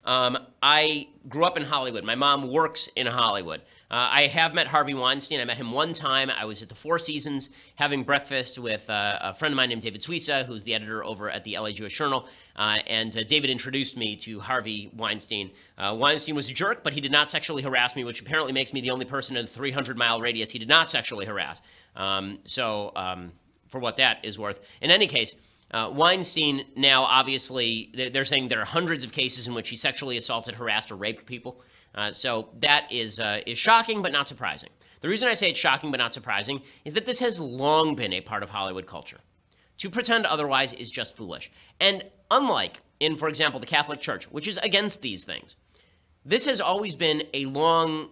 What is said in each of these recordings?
I grew up in Hollywood. My mom works in Hollywood. I have met Harvey Weinstein. I met him one time. I was at the Four Seasons having breakfast with a friend of mine named David Suissa, who's the editor over at the LA Jewish Journal. And David introduced me to Harvey Weinstein. Weinstein was a jerk, but he did not sexually harass me, which apparently makes me the only person in a 300-mile radius he did not sexually harass. For what that is worth. In any case, Weinstein now, obviously, they're saying there are hundreds of cases in which he sexually assaulted, harassed, or raped people. So that is shocking, but not surprising. The reason I say it's shocking, but not surprising, is that this has long been a part of Hollywood culture. To pretend otherwise is just foolish. And unlike in, for example, the Catholic Church, which is against these things, this has always been a long,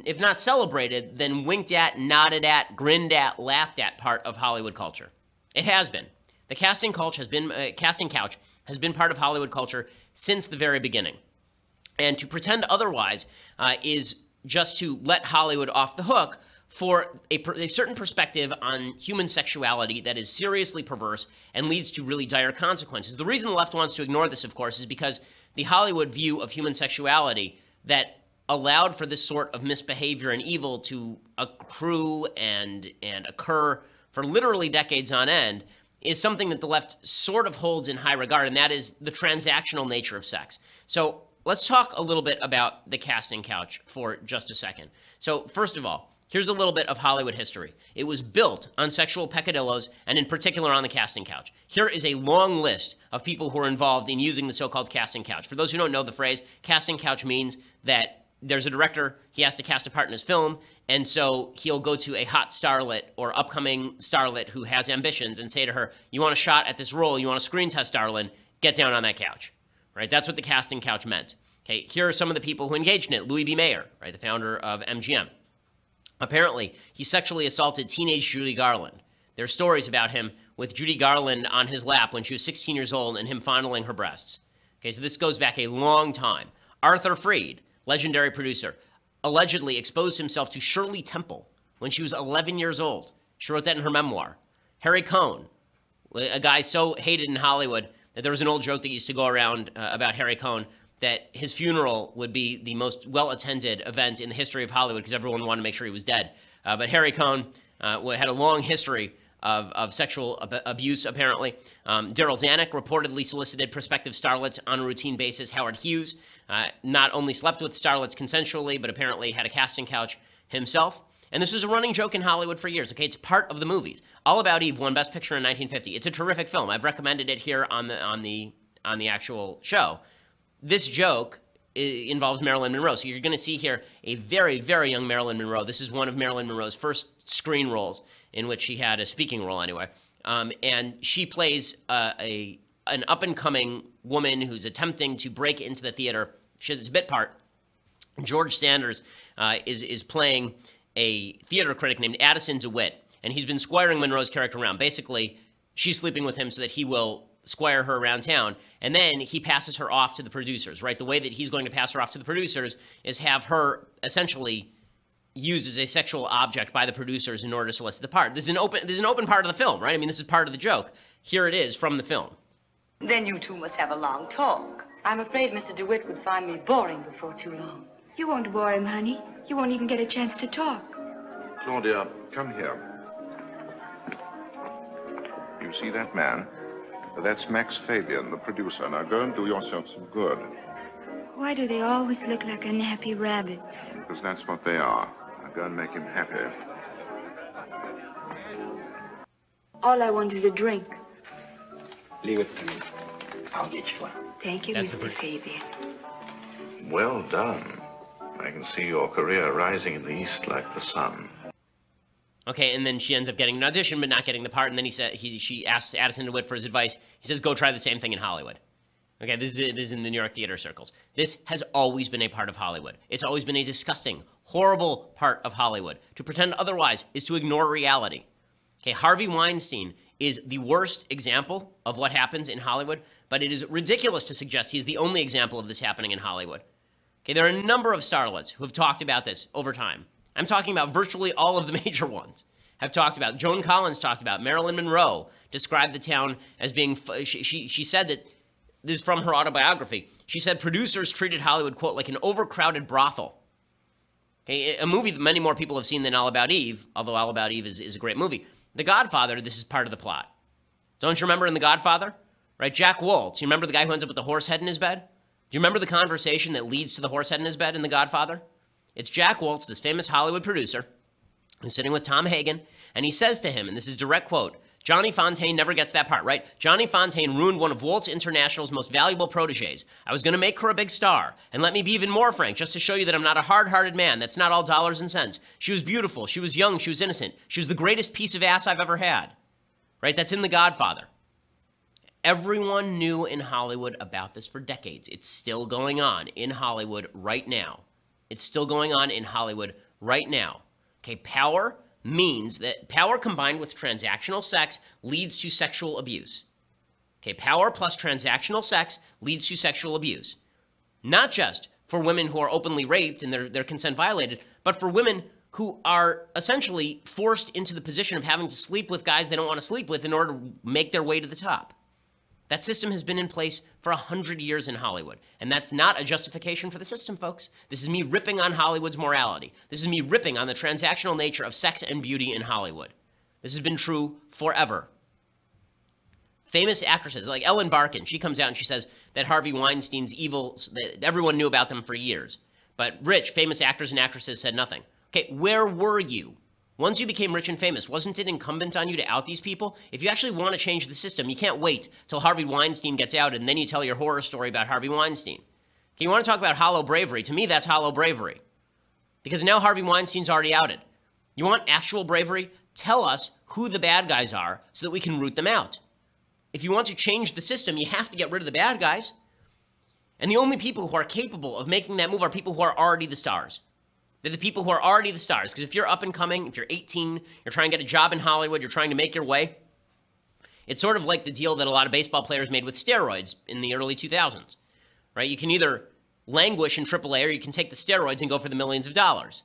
if not celebrated, then winked at, nodded at, grinned at, laughed at part of Hollywood culture. It has been. The casting couch has been part of Hollywood culture since the very beginning. And to pretend otherwise is just to let Hollywood off the hook for a certain perspective on human sexuality that is seriously perverse and leads to really dire consequences. The reason the left wants to ignore this, of course, is because the Hollywood view of human sexuality that allowed for this sort of misbehavior and evil to accrue and occur for literally decades on end is something that the left sort of holds in high regard, and that is the transactional nature of sex. So let's talk a little bit about the casting couch for just a second. So first of all, here's a little bit of Hollywood history. It was built on sexual peccadillos, and in particular on the casting couch. Here is a long list of people who are involved in using the so-called casting couch. For those who don't know the phrase, casting couch means that there's a director, he has to cast a part in his film, and so he'll go to a hot starlet or upcoming starlet who has ambitions and say to her, you want a shot at this role, you want a screen test, darling, get down on that couch, right? That's what the casting couch meant. Okay, here are some of the people who engaged in it. Louis B. Mayer, right, the founder of MGM. Apparently, he sexually assaulted teenage Judy Garland. There are stories about him with Judy Garland on his lap when she was 16 years old and him fondling her breasts. Okay, so this goes back a long time. Arthur Freed, legendary producer, allegedly exposed himself to Shirley Temple when she was 11 years old. She wrote that in her memoir. Harry Cohn, a guy so hated in Hollywood that there was an old joke that used to go around about Harry Cohn that his funeral would be the most well-attended event in the history of Hollywood because everyone wanted to make sure he was dead. But Harry Cohn had a long history of sexual abuse, apparently. Daryl Zanuck reportedly solicited prospective starlets on a routine basis. Howard Hughes not only slept with starlets consensually, but apparently had a casting couch himself. And this was a running joke in Hollywood for years. Okay, it's part of the movies. All About Eve won Best Picture in 1950. It's a terrific film. I've recommended it here on the actual show. This joke involves Marilyn Monroe. So you're going to see here a very, very young Marilyn Monroe. This is one of Marilyn Monroe's first screen roles in which she had a speaking role anyway. And she plays an up-and-coming woman who's attempting to break into the theater. She has a bit part. George Sanders is playing a theater critic named Addison DeWitt, and he's been squiring Monroe's character around. Basically, she's sleeping with him so that he will squire her around town, and then he passes her off to the producers, right? The way that he's going to pass her off to the producers is have her essentially used as a sexual object by the producers in order to solicit the part. This is an open part of the film, right? I mean, this is part of the joke. Here it is from the film. Then you two must have a long talk. I'm afraid Mr. DeWitt would find me boring before too long. You won't bore him, honey. You won't even get a chance to talk. Claudia, come here. You see that man? That's Max Fabian, the producer. Now go and do yourself some good. Why do they always look like unhappy rabbits? Because that's what they are. Now go and make him happy. All I want is a drink. Leave it to me. I'll get you one. Thank you, Mr. Fabian. Well done. I can see your career rising in the East like the sun. Okay, and then she ends up getting an audition, but not getting the part. And then she asks Addison DeWitt for his advice. He says, "Go try the same thing in Hollywood." Okay, this is in the New York theater circles. This has always been a part of Hollywood. It's always been a disgusting, horrible part of Hollywood. To pretend otherwise is to ignore reality. Okay, Harvey Weinstein is the worst example of what happens in Hollywood, but it is ridiculous to suggest he's the only example of this happening in Hollywood. Okay, there are a number of starlets who have talked about this over time. I'm talking about virtually all of the major ones have talked about. Joan Collins talked about. Marilyn Monroe described the town as being, she said that This is from her autobiography. She said producers treated Hollywood, quote, like an overcrowded brothel. Okay, a movie that many more people have seen than All About Eve, although All About Eve is a great movie. The Godfather, this is part of the plot. Don't you remember in The Godfather? Right, Jack Woltz, you remember the guy who ends up with the horse head in his bed? Do you remember the conversation that leads to the horse head in his bed in The Godfather? It's Jack Woltz, this famous Hollywood producer, who's sitting with Tom Hagen, and he says to him, and this is direct quote, Johnny Fontaine never gets that part, right? Johnny Fontaine ruined one of Waltz International's most valuable proteges. I was going to make her a big star. And let me be even more frank, just to show you that I'm not a hard-hearted man. That's not all dollars and cents. She was beautiful. She was young. She was innocent. She was the greatest piece of ass I've ever had. Right? That's in The Godfather. Everyone knew in Hollywood about this for decades. It's still going on in Hollywood right now. It's still going on in Hollywood right now. Okay, power means that power combined with transactional sex leads to sexual abuse. Okay, power plus transactional sex leads to sexual abuse. Not just for women who are openly raped and their consent violated, but for women who are essentially forced into the position of having to sleep with guys they don't want to sleep with in order to make their way to the top. That system has been in place for 100 years in Hollywood, and that's not a justification for the system, folks. This is me ripping on Hollywood's morality. This is me ripping on the transactional nature of sex and beauty in Hollywood. This has been true forever. Famous actresses, like Ellen Barkin, she comes out and she says that Harvey Weinstein's evil, that everyone knew about them for years. But rich, famous actors and actresses said nothing. Okay, where were you? Once you became rich and famous, wasn't it incumbent on you to out these people? If you actually want to change the system, you can't wait till Harvey Weinstein gets out and then you tell your horror story about Harvey Weinstein. Okay, you want to talk about hollow bravery? To me, that's hollow bravery. Because now Harvey Weinstein's already outed. You want actual bravery? Tell us who the bad guys are so that we can root them out. If you want to change the system, you have to get rid of the bad guys. And the only people who are capable of making that move are people who are already the stars. They're the people who are already the stars. Because if you're up and coming, if you're 18, you're trying to get a job in Hollywood, you're trying to make your way, it's sort of like the deal that a lot of baseball players made with steroids in the early 2000s, right? You can either languish in AAA or you can take the steroids and go for the millions of dollars.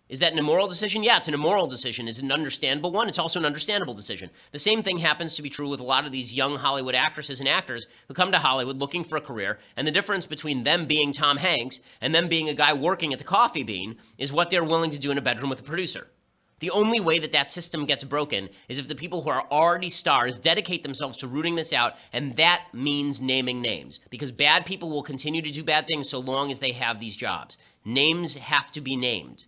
Is that an immoral decision? Yeah, it's an immoral decision. Is it an understandable one? It's also an understandable decision. The same thing happens to be true with a lot of these young Hollywood actresses and actors who come to Hollywood looking for a career, and the difference between them being Tom Hanks and them being a guy working at the Coffee Bean is what they're willing to do in a bedroom with a producer. The only way that that system gets broken is if the people who are already stars dedicate themselves to rooting this out, and that means naming names, because bad people will continue to do bad things so long as they have these jobs. Names have to be named.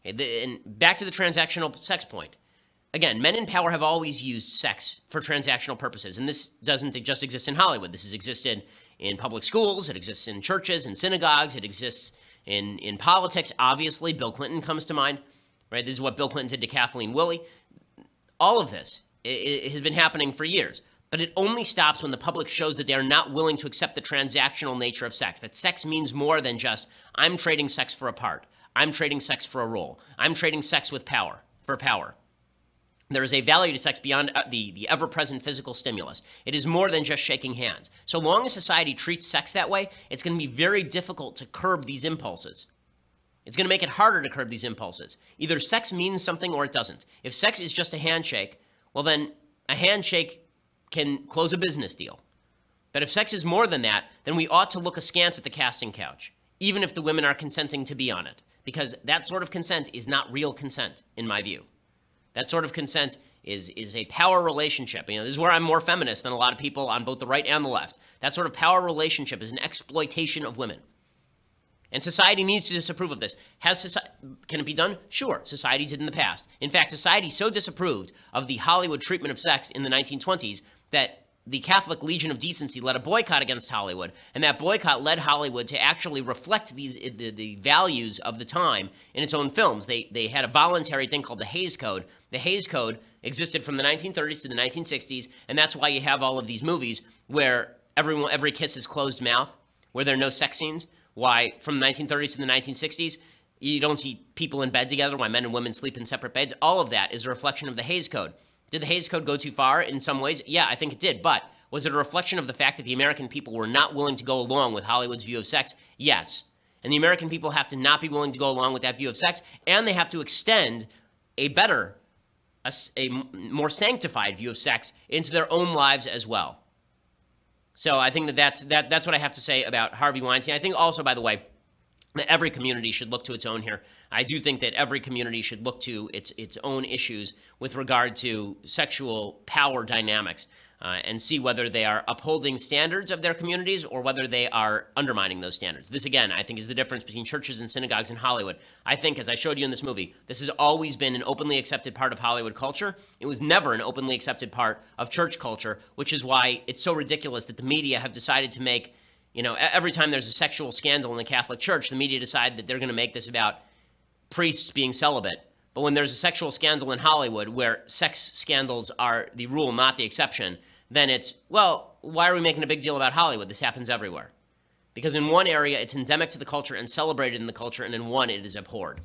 And back to the transactional sex point. Again, men in power have always used sex for transactional purposes, and this doesn't just exist in Hollywood. This has existed in public schools, it exists in churches and synagogues, it exists in politics. Obviously, Bill Clinton comes to mind, right? This is what Bill Clinton did to Kathleen Willey. All of this it has been happening for years, but it only stops when the public shows that they are not willing to accept the transactional nature of sex, that sex means more than just, I'm trading sex for a part. I'm trading sex for a role. I'm trading sex with power, for power. There is a value to sex beyond the ever-present physical stimulus. It is more than just shaking hands. So long as society treats sex that way, it's going to be very difficult to curb these impulses. It's going to make it harder to curb these impulses. Either sex means something or it doesn't. If sex is just a handshake, well then a handshake can close a business deal. But if sex is more than that, then we ought to look askance at the casting couch, even if the women are consenting to be on it. Because that sort of consent is not real consent, in my view. That sort of consent is a power relationship. You know, this is where I'm more feminist than a lot of people on both the right and the left. That sort of power relationship is an exploitation of women. And society needs to disapprove of this. Can it be done? Sure, society did in the past. In fact, society so disapproved of the Hollywood treatment of sex in the 1920s that the Catholic Legion of Decency led a boycott against Hollywood, and that boycott led Hollywood to actually reflect the values of the time in its own films. They had a voluntary thing called the Hays Code. The Hays Code existed from the 1930s to the 1960s, and that's why you have all of these movies where every kiss is closed mouth, where there are no sex scenes. Why, from the 1930s to the 1960s, you don't see people in bed together, why men and women sleep in separate beds. All of that is a reflection of the Hays Code. Did the Hays Code go too far in some ways? Yeah, I think it did. But was it a reflection of the fact that the American people were not willing to go along with Hollywood's view of sex? Yes. And the American people have to not be willing to go along with that view of sex, and they have to extend a more sanctified view of sex into their own lives as well. So I think that's what I have to say about Harvey Weinstein. I think also, by the way, that every community should look to its own here. I do think that every community should look to its own issues with regard to sexual power dynamics and see whether they are upholding standards of their communities or whether they are undermining those standards. This, again, I think is the difference between churches and synagogues in Hollywood. I think, as I showed you in this movie, this has always been an openly accepted part of Hollywood culture. It was never an openly accepted part of church culture, which is why it's so ridiculous that the media have decided to make, every time there's a sexual scandal in the Catholic Church, the media decide that they're going to make this about priests being celibate. But when there's a sexual scandal in Hollywood where sex scandals are the rule, not the exception, then it's, well, why are we making a big deal about Hollywood? This happens everywhere. Because in one area, it's endemic to the culture and celebrated in the culture, and in one, it is abhorred.